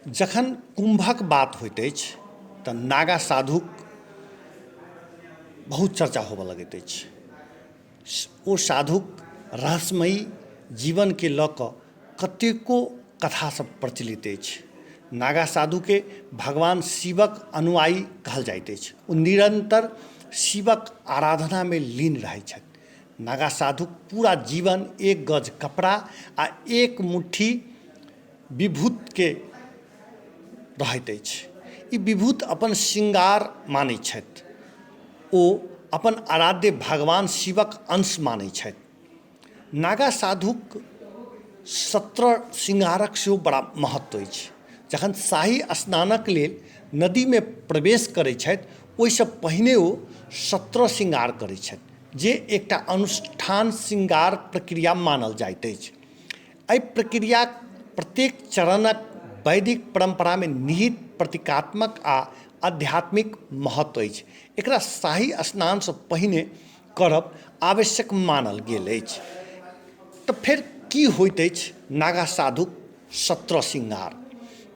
जखन कुंभक बात होइत अछि तऽ नागा साधुक बहुत चर्चा होबऽ लगैत अछि। ओ साधुक रहस्यमयी जीवन के लऽ कऽ कतेको कथा सब प्रचलित अछि। नागा साधु के भगवान शिवक अनुयायी कहल जाइत अछि। ओ निरंतर शिवक आराधना में लीन रहैत छथि। नागा साधुक पूरा जीवन एक गज कपड़ा आ एक मुट्ठी विभूत के रहैत अछि। ई विभूत अपन श्रृंगार मानैत छथि। ओ अपन आराध्य भगवान शिवक अंश मानैत छथि। नागा साधुक 17 श्रृंगारक सेहो बड़ा महत्व अछि। जखन शाही स्नानक लेल नदी में प्रवेश करैत छथि ओहिसँ पहिने ओ 17 श्रृंगार करैत छथि, जे एकटा अनुष्ठान श्रृंगार प्रक्रिया मानल जाइत अछि। एहि प्रक्रियाक प्रत्येक चरणक वैदिक परंपरा में निहित प्रतीकात्मक आ आध्यात्मिक महत्व अछि। एकरा शाही स्नान से पहिने करब आवश्यक मानल गेल अछि। तऽ फिर की होइत अछि नागा साधुक 17 श्रृंगार?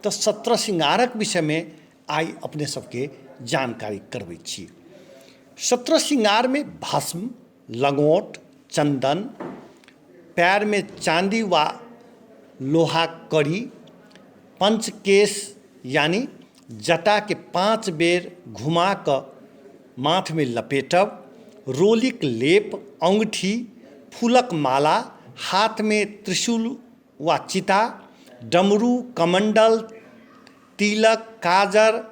तऽ 17 श्रृंगारक विषय में आइ अपने सबके जानकारी करबै छी। 17 श्रृंगार में भस्म, लंगोट, चंदन, पैर में चांदी वा लोहा कड़ी, पंचकेश यानी जटा के 5 बेर घुमा कऽ माथ में लपेटब, रोलिक लेप, अंगूठी, फूलक माला, हाथ में त्रिशूल वा चिता, डमरू, कमंडल, तिलक, काजर,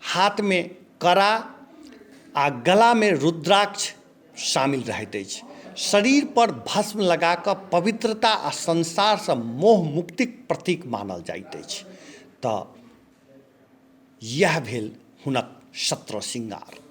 हाथ में कड़ा आ गला में रुद्राक्ष शामिल रहैत अछि। शरीर पर भस्म लगा कऽ पवित्रता आ संसार से मोह मुक्तिक प्रतीक मानल जाइत अछि। तऽ यह भेल हुनक 17 श्रृंगार।